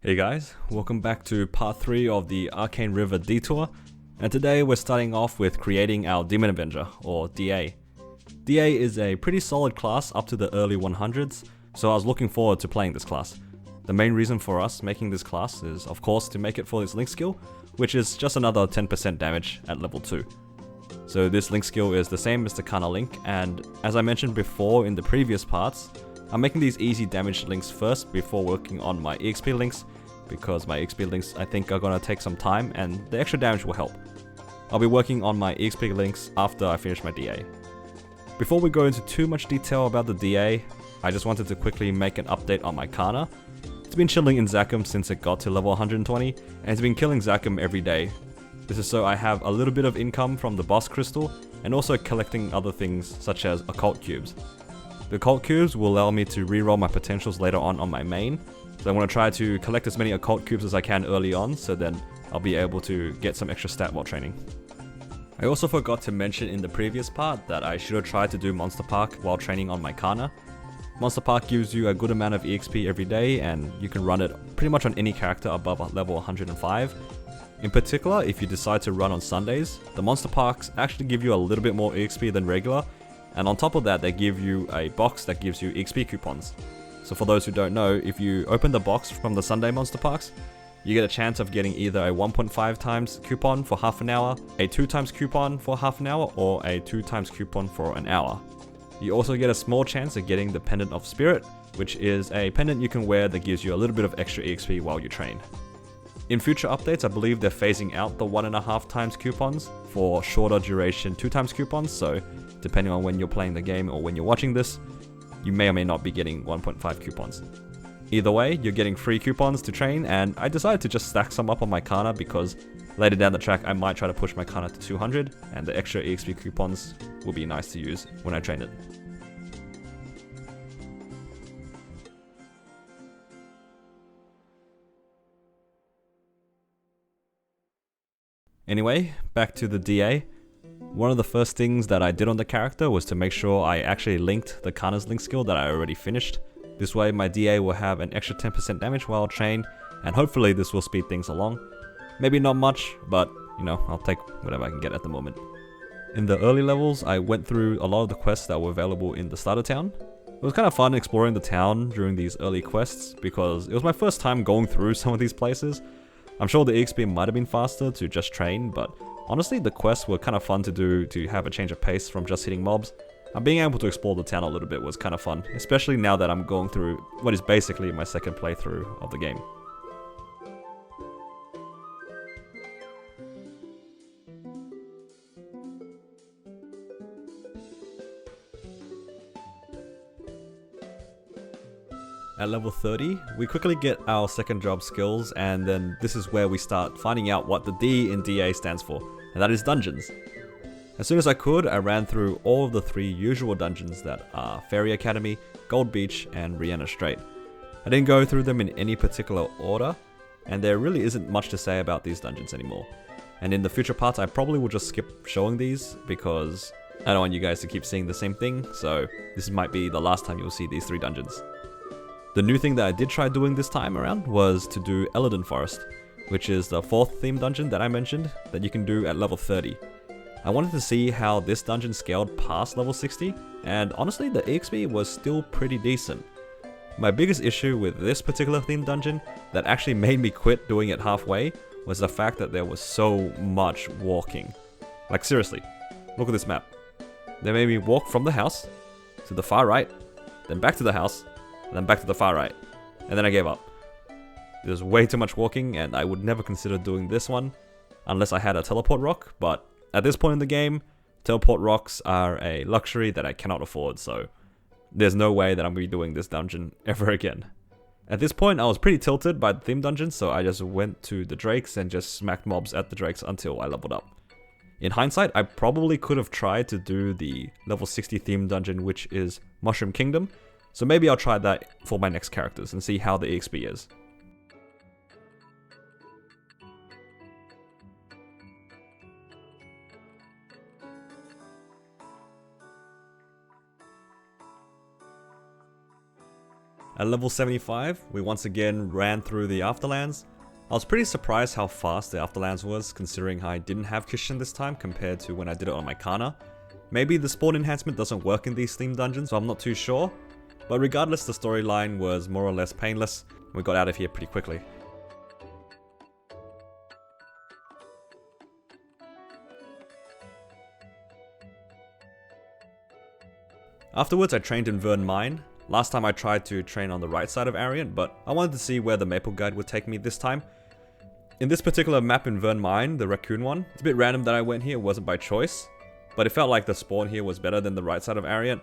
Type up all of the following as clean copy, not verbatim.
Hey guys, welcome back to part 3 of the Arcane River Detour, and today we're starting off with creating our Demon Avenger, or DA. DA is a pretty solid class up to the early 100s, so I was looking forward to playing this class. The main reason for us making this class is of course to make it for its link skill, which is just another 10% damage at level 2. So this link skill is the same as the Kana link, and as I mentioned before in the previous parts, I'm making these easy damage links first before working on my EXP links, because my EXP links I think are gonna take some time and the extra damage will help. I'll be working on my EXP links after I finish my DA. Before we go into too much detail about the DA, I just wanted to quickly make an update on my Kana. It's been chilling in Zakum since it got to level 120, and it's been killing Zakum every day. This is so I have a little bit of income from the boss crystal, and also collecting other things such as occult cubes. The occult cubes will allow me to reroll my potentials later on my main, so I want to try to collect as many occult cubes as I can early on, so then I'll be able to get some extra stat while training. I also forgot to mention in the previous part that I should have tried to do Monster Park while training on my Kana. Monster Park gives you a good amount of EXP every day, and you can run it pretty much on any character above level 105. In particular, if you decide to run on Sundays, the Monster Parks actually give you a little bit more EXP than regular, and on top of that they give you a box that gives you EXP coupons. So for those who don't know, if you open the box from the Sunday Monster Parks, you get a chance of getting either a 1.5 times coupon for half an hour, a 2 times coupon for half an hour, or a 2 times coupon for an hour. You also get a small chance of getting the Pendant of Spirit, which is a pendant you can wear that gives you a little bit of extra EXP while you train. In future updates, I believe they're phasing out the 1.5 times coupons for shorter duration 2 times coupons, so depending on when you're playing the game or when you're watching this, you may or may not be getting 1.5 coupons. Either way, you're getting free coupons to train, and I decided to just stack some up on my Kana because later down the track I might try to push my Kana to 200, and the extra EXP coupons will be nice to use when I train it. Anyway, back to the DA. One of the first things that I did on the character was to make sure I actually linked the Kana's link skill that I already finished. This way my DA will have an extra 10% damage while trained, and hopefully this will speed things along. Maybe not much, but you know, I'll take whatever I can get at the moment. In the early levels, I went through a lot of the quests that were available in the starter town. It was kind of fun exploring the town during these early quests because it was my first time going through some of these places. I'm sure the EXP might have been faster to just train, but honestly the quests were kind of fun to do to have a change of pace from just hitting mobs. And being able to explore the town a little bit was kind of fun, especially now that I'm going through what is basically my second playthrough of the game. At level 30, we quickly get our second job skills, and then this is where we start finding out what the D in DA stands for, and that is dungeons. As soon as I could, I ran through all of the 3 usual dungeons that are Fairy Academy, Gold Beach, and Rihanna Strait. I didn't go through them in any particular order, and there really isn't much to say about these dungeons anymore. And in the future parts, I probably will just skip showing these because I don't want you guys to keep seeing the same thing, so this might be the last time you'll see these 3 dungeons. The new thing that I did try doing this time around was to do Eladin Forest, which is the 4th theme dungeon that I mentioned that you can do at level 30. I wanted to see how this dungeon scaled past level 60, and honestly the EXP was still pretty decent. My biggest issue with this particular theme dungeon that actually made me quit doing it halfway was the fact that there was so much walking. Like seriously, look at this map. They made me walk from the house to the far right, then back to the house, and then back to the far right, and then I gave up. There's way too much walking, and I would never consider doing this one unless I had a teleport rock, but at this point in the game, teleport rocks are a luxury that I cannot afford, so there's no way that I'm going to be doing this dungeon ever again. At this point, I was pretty tilted by the theme dungeon, so I just went to the drakes and just smacked mobs at the drakes until I leveled up. In hindsight, I probably could have tried to do the level 60 theme dungeon, which is Mushroom Kingdom, so maybe I'll try that for my next characters and see how the EXP is. At level 75, we once again ran through the Afterlands. I was pretty surprised how fast the Afterlands was, considering how I didn't have Kishin this time compared to when I did it on my Kana. Maybe the spawn enhancement doesn't work in these theme dungeons, so I'm not too sure. But regardless, the storyline was more or less painless. We got out of here pretty quickly. Afterwards, I trained in Vern Mine. Last time I tried to train on the right side of Ariant, but I wanted to see where the Maple Guide would take me this time. In this particular map in Vern Mine, the Raccoon one, it's a bit random that I went here, it wasn't by choice. But it felt like the spawn here was better than the right side of Ariant,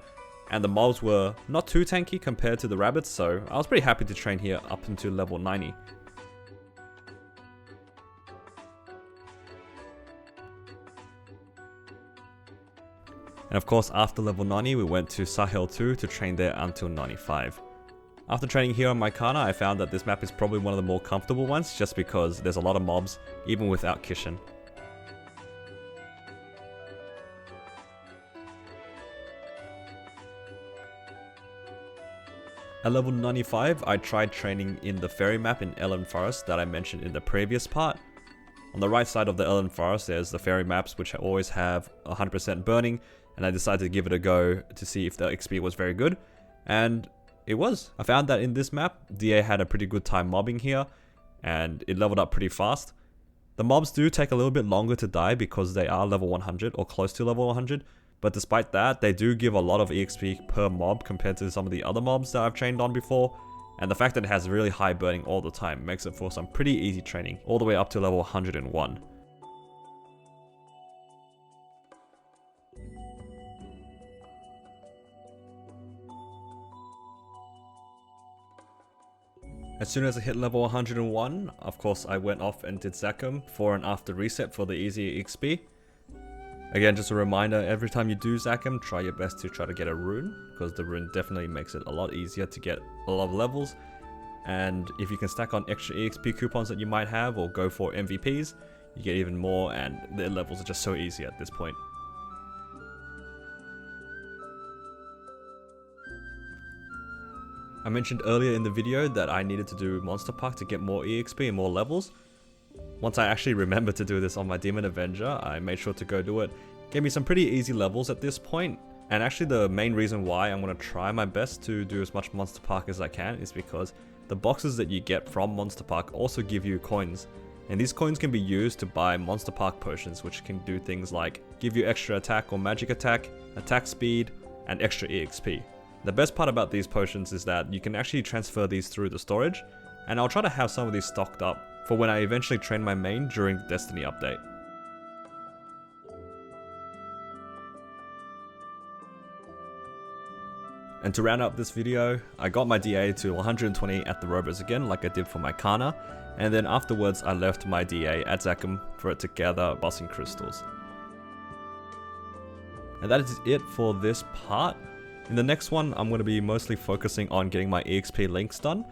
and the mobs were not too tanky compared to the rabbits, so I was pretty happy to train here up into level 90. And of course, after level 90, we went to Sahel 2 to train there until 95. After training here on my Kana, I found that this map is probably one of the more comfortable ones, just because there's a lot of mobs, even without Kishin. At level 95, I tried training in the ferry map in Ellen Forest that I mentioned in the previous part. On the right side of the Ellen Forest, there's the ferry maps which always have 100% burning, and I decided to give it a go to see if the XP was very good, and it was. I found that in this map, DA had a pretty good time mobbing here, and it leveled up pretty fast. The mobs do take a little bit longer to die because they are level 100 or close to level 100, but despite that, they do give a lot of EXP per mob compared to some of the other mobs that I've trained on before, and the fact that it has really high burning all the time makes it for some pretty easy training, all the way up to level 101. As soon as I hit level 101, of course I went off and did Zakum for and after reset for the easy XP. Again, just a reminder, every time you do Zakum, try your best to try to get a rune, because the rune definitely makes it a lot easier to get a lot of levels. And if you can stack on extra EXP coupons that you might have, or go for MVPs, you get even more, and their levels are just so easy at this point. I mentioned earlier in the video that I needed to do Monster Park to get more EXP and more levels. Once I actually remembered to do this on my Demon Avenger, I made sure to go do it. Gave me some pretty easy levels at this point, and actually the main reason why I'm going to try my best to do as much Monster Park as I can is because the boxes that you get from Monster Park also give you coins, and these coins can be used to buy Monster Park potions, which can do things like give you extra attack or magic attack, attack speed, and extra EXP. The best part about these potions is that you can actually transfer these through the storage, and I'll try to have some of these stocked up for when I eventually train my main during the Destiny update. And to round up this video, I got my DA to 120 at the Robos again like I did for my Kana, and then afterwards I left my DA at Zakum for it to gather bossing crystals. And that is it for this part. In the next one, I'm going to be mostly focusing on getting my EXP links done.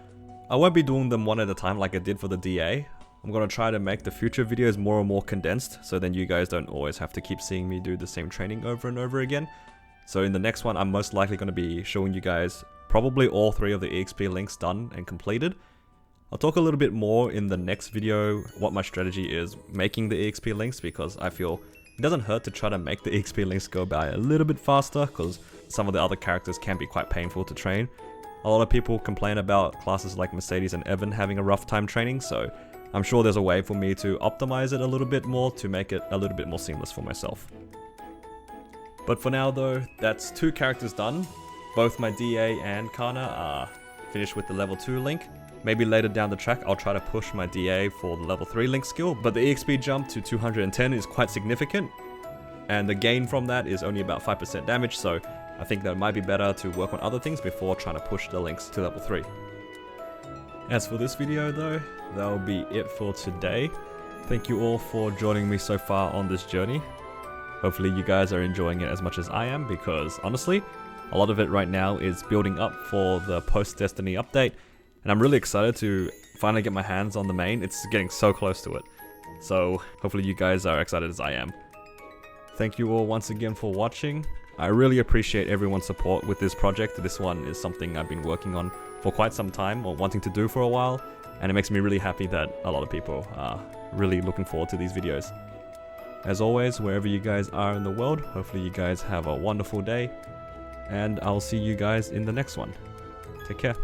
I won't be doing them one at a time like I did for the DA. I'm going to try to make the future videos more and more condensed, so then you guys don't always have to keep seeing me do the same training over and over again. So in the next one, I'm most likely going to be showing you guys probably all 3 of the EXP links done and completed. I'll talk a little bit more in the next video what my strategy is making the EXP links, because I feel it doesn't hurt to try to make the EXP links go by a little bit faster, because some of the other characters can be quite painful to train. A lot of people complain about classes like Mercedes and Evan having a rough time training, so I'm sure there's a way for me to optimize it a little bit more to make it a little bit more seamless for myself. But for now though, that's 2 characters done. Both my DA and Kana are finished with the level 2 link. Maybe later down the track I'll try to push my DA for the level 3 link skill, but the EXP jump to 210 is quite significant, and the gain from that is only about 5% damage, so I think that it might be better to work on other things before trying to push the links to level 3. As for this video though, that'll be it for today. Thank you all for joining me so far on this journey. Hopefully you guys are enjoying it as much as I am, because honestly, a lot of it right now is building up for the post-Destiny update, and I'm really excited to finally get my hands on the main. It's getting so close to it. So hopefully you guys are excited as I am. Thank you all once again for watching. I really appreciate everyone's support with this project. This one is something I've been working on for quite some time, or wanting to do for a while, and it makes me really happy that a lot of people are really looking forward to these videos. As always, wherever you guys are in the world, hopefully you guys have a wonderful day, and I'll see you guys in the next one. Take care.